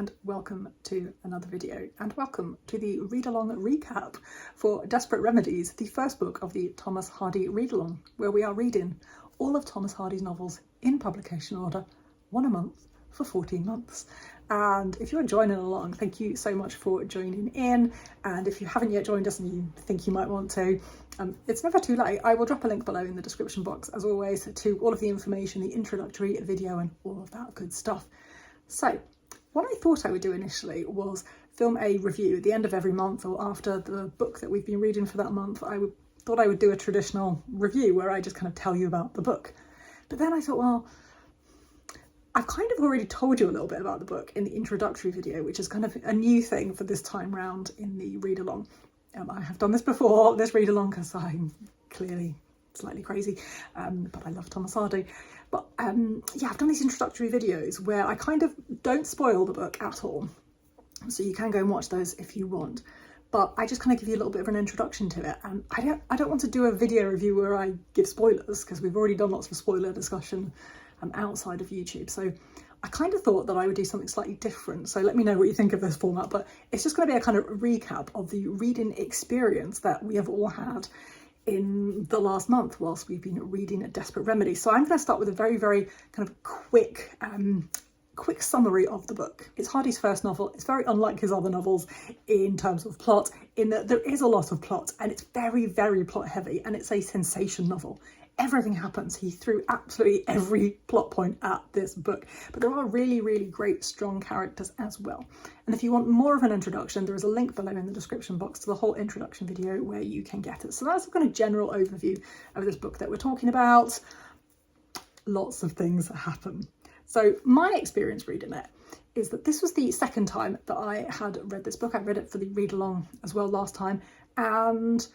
and welcome to another video, and welcome to the read-along recap for Desperate Remedies, the first book of the Thomas Hardy read-along, where we are reading all of Thomas Hardy's novels in publication order, one a month for 14 months. And if you're joining along, thank you so much for joining in. And if you haven't yet joined us and you think you might want to, it's never too late. I will drop a link below in the description box, as always, to all of the information, the introductory video and all of that good stuff. So what I thought I would do initially was film a review at the end of every month, or after the book that we've been reading for that month. Thought I would do a traditional review where I just kind of tell you about the book. But then I thought, well, I've kind of already told you a little bit about the book in the introductory video, which is kind of a new thing for this time round in the read-along. I have done this before, this read-along, because I'm clearly slightly crazy, but I love Thomas Hardy. But yeah, I've done these introductory videos where I kind of don't spoil the book at all. So you can go and watch those if you want. But I just kind of give you a little bit of an introduction to it. And I don't want to do a video review where I give spoilers, because we've already done lots of spoiler discussion outside of YouTube. So I kind of thought that I would do something slightly different. So let me know what you think of this format, but it's just going to be a kind of recap of the reading experience that we have all had in the last month whilst we've been reading Desperate Remedies. So I'm going to start with a very, very kind of quick summary of the book. It's Hardy's first novel. It's very unlike his other novels in terms of plot, in that there is a lot of plot and it's very, very plot heavy, and it's a sensation novel. Everything happens. He threw absolutely every plot point at this book, but there are really, really great, strong characters as well. And if you want more of an introduction, there is a link below in the description box to the whole introduction video where you can get it. So that's a kind of general overview of this book that we're talking about. Lots of things happen. So my experience reading it is that this was the second time that I had read this book. I read it for the read-along as well last time, and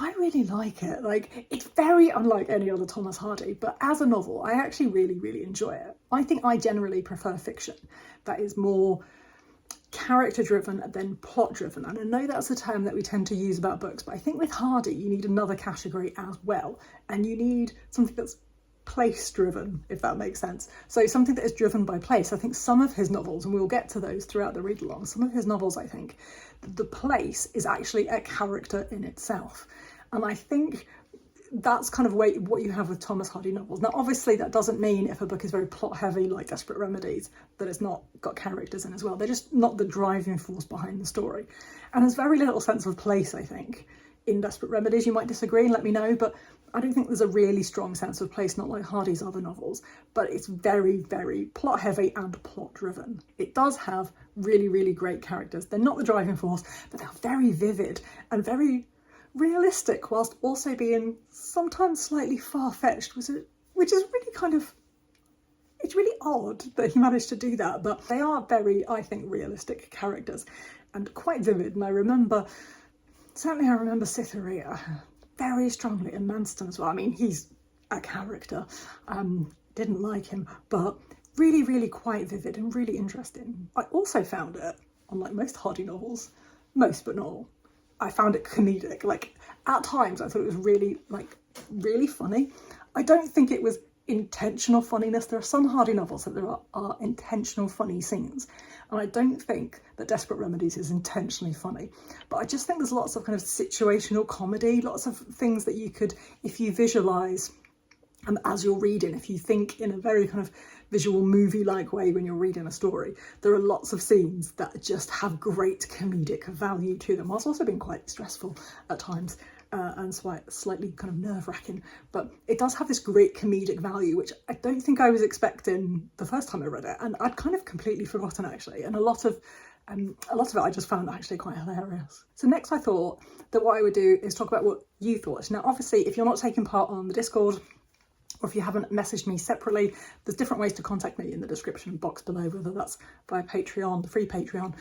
I really like it. Like, it's very unlike any other Thomas Hardy, but as a novel, I actually really, really enjoy it. I think I generally prefer fiction that is more character-driven than plot-driven. And I know that's a term that we tend to use about books, but I think with Hardy, you need another category as well. And you need something that's place-driven, if that makes sense. So something that is driven by place. I think some of his novels, and we'll get to those throughout the read-along, some of his novels, I think, the place is actually a character in itself. And I think that's kind of what you have with Thomas Hardy novels. Now, obviously, that doesn't mean if a book is very plot-heavy, like Desperate Remedies, that it's not got characters in as well. They're just not the driving force behind the story. And there's very little sense of place, I think, in Desperate Remedies. You might disagree and let me know, but I don't think there's a really strong sense of place, not like Hardy's other novels, but it's very, very plot heavy and plot driven. It does have really, really great characters. They're not the driving force, but they're very vivid and very realistic, whilst also being sometimes slightly far-fetched, which is really kind of, it's really odd that he managed to do that, but they are very, I think, realistic characters and quite vivid. And I remember Cytherea very strongly, and Manston as well. I mean, he's a character. Didn't like him, but really, really quite vivid and really interesting. I also found it, unlike most Hardy novels, most but not all, I found it comedic. Like, at times I thought it was really funny. I don't think it was intentional funniness. There are some Hardy novels that there are intentional funny scenes, and I don't think that Desperate Remedies is intentionally funny, but I just think there's lots of kind of situational comedy, lots of things that you could, if you visualise as you're reading, if you think in a very kind of visual movie-like way when you're reading a story, there are lots of scenes that just have great comedic value to them, whilst also being quite stressful at times. And slightly kind of nerve-wracking, but it does have this great comedic value, which I don't think I was expecting the first time I read it, and I'd kind of completely forgotten actually. And a lot of it I just found actually quite hilarious. So next I thought that what I would do is talk about what you thought. Now, obviously, if you're not taking part on the Discord, or if you haven't messaged me separately, there's different ways to contact me in the description box below, whether that's via Patreon, the free Patreon,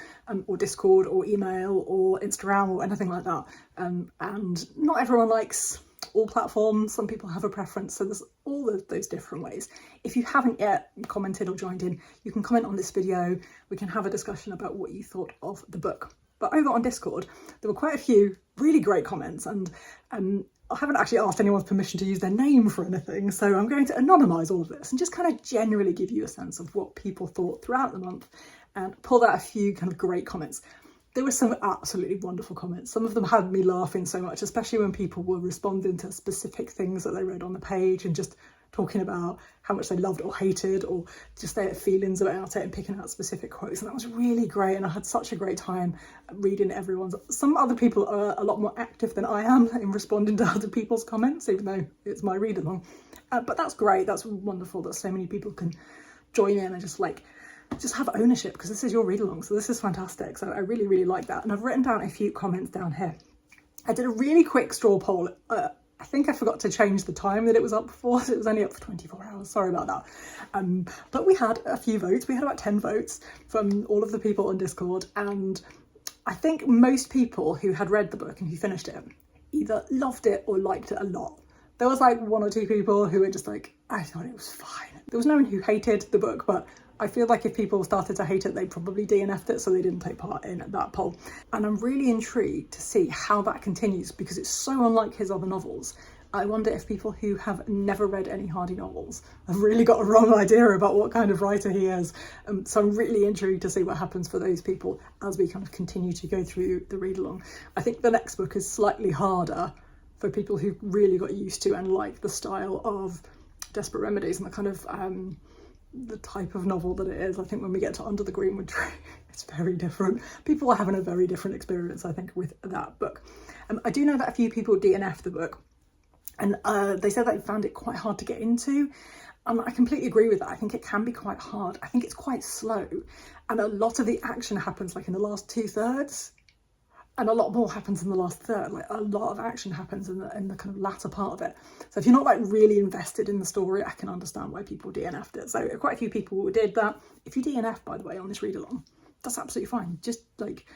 or Discord, or email, or Instagram, or anything like that. And not everyone likes all platforms. Some people have a preference, so there's all of those different ways. If you haven't yet commented or joined in, you can comment on this video. We can have a discussion about what you thought of the book. But over on Discord, there were quite a few really great comments, and I haven't actually asked anyone's permission to use their name for anything, so I'm going to anonymise all of this and just kind of generally give you a sense of what people thought throughout the month and pulled out a few kind of great comments. There were some absolutely wonderful comments. Some of them had me laughing so much, especially when people were responding to specific things that they read on the page and just talking about how much they loved or hated, or just their feelings about it and picking out specific quotes. And that was really great. And I had such a great time reading everyone's. Some other people are a lot more active than I am in responding to other people's comments, even though it's my read along. But that's great. That's wonderful that so many people can join in and just have ownership, because this is your read along, so this is fantastic. So I really, really like that. And I've written down a few comments down here. I did a really quick straw poll. I think I forgot to change the time that it was up for, so it was only up for 24 hours, sorry about that. But we had a few votes. We had about 10 votes from all of the people on Discord, and I think most people who had read the book and who finished it either loved it or liked it a lot. There was like one or two people who were just like, I thought it was fine. There was no one who hated the book, but I feel like if people started to hate it, they probably DNF'd it, so they didn't take part in that poll. And I'm really intrigued to see how that continues, because it's so unlike his other novels. I wonder if people who have never read any Hardy novels have really got a wrong idea about what kind of writer he is. So I'm really intrigued to see what happens for those people as we kind of continue to go through the read along. I think the next book is slightly harder for people who really got used to and like the style of Desperate Remedies and the kind of the type of novel that it is. I think when we get to Under the Greenwood Tree, it's very different. People are having a very different experience, I think, with that book. I do know that a few people DNF'd the book, and they said they found it quite hard to get into. And I completely agree with that. I think it can be quite hard. I think it's quite slow, and a lot of the action happens like in the last 2/3. And a lot more happens in the last third. Like a lot of action happens in the kind of latter part of it. So if you're not like really invested in the story, I can understand why people DNF'd it. So quite a few people did that. If you DNF, by the way, on this read along, that's absolutely fine. Just like,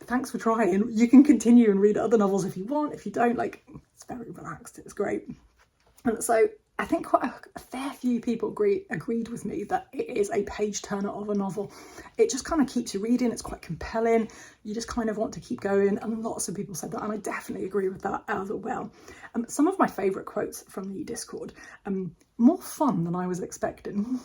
thanks for trying. You can continue and read other novels if you want. If you don't, like, it's very relaxed. It's great. And so I think quite a fair few people agreed with me that it is a page turner of a novel. It just kind of keeps you reading. It's quite compelling. You just kind of want to keep going. And lots of people said that, and I definitely agree with that as well. Some of my favourite quotes from the Discord, more fun than I was expecting.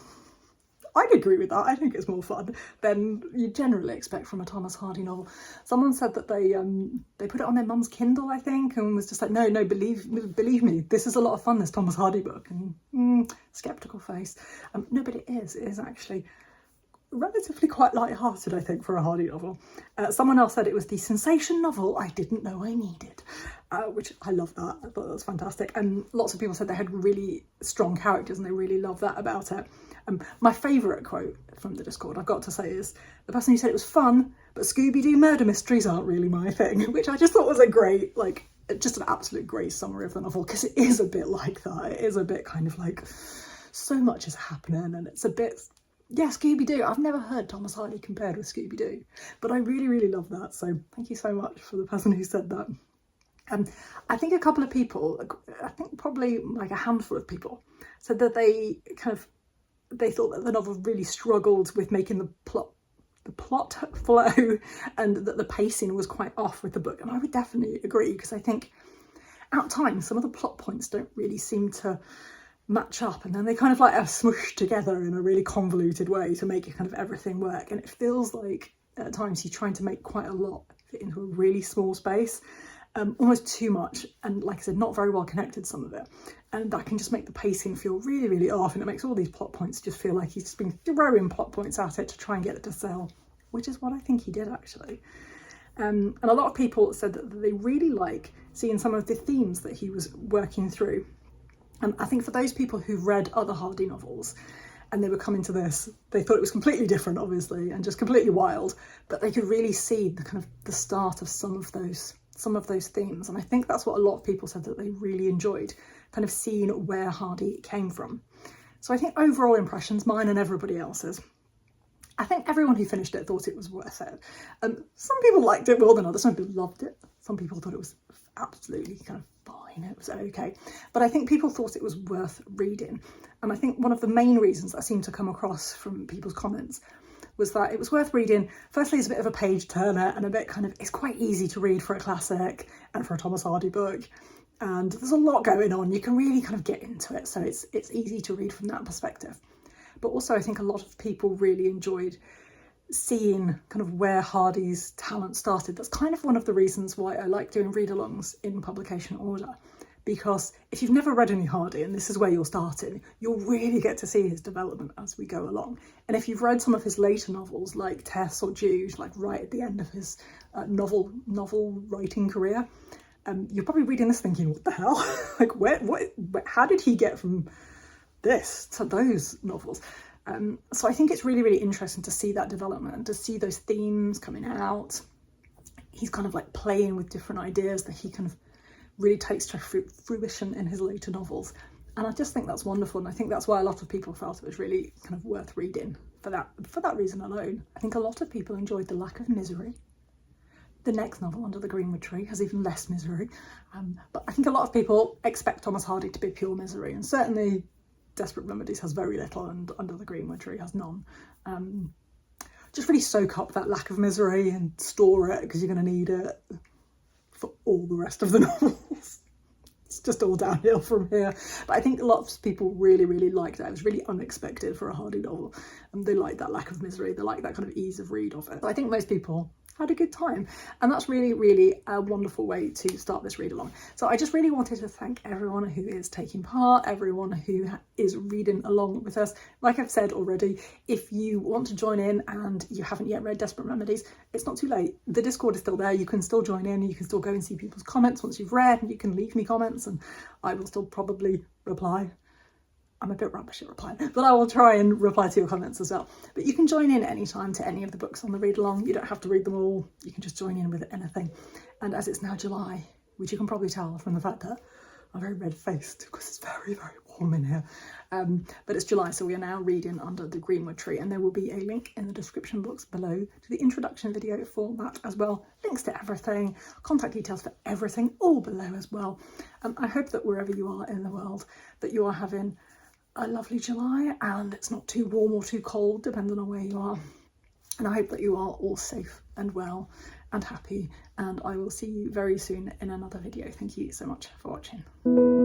I'd agree with that. I think it's more fun than you generally expect from a Thomas Hardy novel. Someone said that they put it on their mum's Kindle, I think, and was just like, no, believe me, this is a lot of fun, this Thomas Hardy book. And skeptical face. No, but it is actually relatively quite light-hearted, I think, for a Hardy novel. Someone else said it was the sensation novel I didn't know I needed, which I love that. I thought that was fantastic. And lots of people said they had really strong characters and they really love that about it. My favourite quote from the Discord, I've got to say, is the person who said it was fun, but Scooby-Doo murder mysteries aren't really my thing, which I just thought was a great, like, just an absolute great summary of the novel, because it is a bit like that. It is a bit kind of like, so much is happening, and it's a bit, yeah, Scooby-Doo. I've never heard Thomas Hardy compared with Scooby-Doo, but I really, really love that. So thank you so much for the person who said that. I think a couple of people, I think probably like a handful of people, said that they thought that the novel really struggled with making the plot flow, and that the pacing was quite off with the book. And I would definitely agree, because I think at times some of the plot points don't really seem to match up, and then they kind of like are smooshed together in a really convoluted way to make kind of everything work. And it feels like at times he's trying to make quite a lot fit into a really small space. Almost too much, and like I said, not very well connected, some of it, and that can just make the pacing feel really, really off, and it makes all these plot points just feel like he's just been throwing plot points at it to try and get it to sell, which is what I think he did actually. And a lot of people said that they really like seeing some of the themes that he was working through. And I think for those people who've read other Hardy novels and they were coming to this, they thought it was completely different, obviously, and just completely wild, but they could really see the kind of the start of some of those themes. And I think that's what a lot of people said that they really enjoyed, kind of seeing where Hardy came from. So I think overall impressions, mine and everybody else's, I think everyone who finished it thought it was worth it. Some people liked it more than others. Some people loved it. Some people thought it was absolutely kind of fine. It was okay. But I think people thought it was worth reading. And I think one of the main reasons that seemed to come across from people's comments was that it was worth reading. Firstly, it's a bit of a page turner and a bit kind of, it's quite easy to read for a classic and for a Thomas Hardy book. And there's a lot going on. You can really kind of get into it. So it's easy to read from that perspective. But also I think a lot of people really enjoyed seeing kind of where Hardy's talent started. That's kind of one of the reasons why I like doing read-alongs in publication order. Because if you've never read any Hardy and this is where you're starting, you'll really get to see his development as we go along. And if you've read some of his later novels like Tess or Jude, like right at the end of his novel writing career, you're probably reading this thinking, what the hell? Like how did he get from this to those novels? So I think it's really, really interesting to see that development and to see those themes coming out. He's kind of like playing with different ideas that he kind of really takes to fruition in his later novels. And I just think that's wonderful. And I think that's why a lot of people felt it was really kind of worth reading for that reason alone. I think a lot of people enjoyed The Lack of Misery. The next novel, Under the Greenwood Tree, has even less misery. But I think a lot of people expect Thomas Hardy to be pure misery. And certainly Desperate Remedies has very little and Under the Greenwood Tree has none. Just really soak up that lack of misery and store it, because you're going to need it for all the rest of the novels. It's just all downhill from here. But I think lots of people really, really liked it. It was really unexpected for a Hardy novel. And they like that lack of misery. They like that kind of ease of read of it. So I think most people had a good time. And that's really, really a wonderful way to start this read along. So I just really wanted to thank everyone who is taking part, everyone who is reading along with us. Like I've said already, if you want to join in and you haven't yet read Desperate Remedies, it's not too late. The Discord is still there. You can still join in. You can still go and see people's comments once you've read, and you can leave me comments and I will still probably reply. I'm a bit rubbish at replying, but I will try and reply to your comments as well. But you can join in anytime to any of the books on the read along. You don't have to read them all. You can just join in with anything. And as it's now July, which you can probably tell from the fact that I'm very red-faced because it's very, very warm in here. But it's July, so we are now reading Under the Greenwood Tree, and there will be a link in the description box below to the introduction video for that as well. Links to everything, contact details for everything, all below as well. I hope that wherever you are in the world, that you are having a lovely July and it's not too warm or too cold, depending on where you are. And I hope that you are all safe and well and happy, and I will see you very soon in another video. Thank you so much for watching.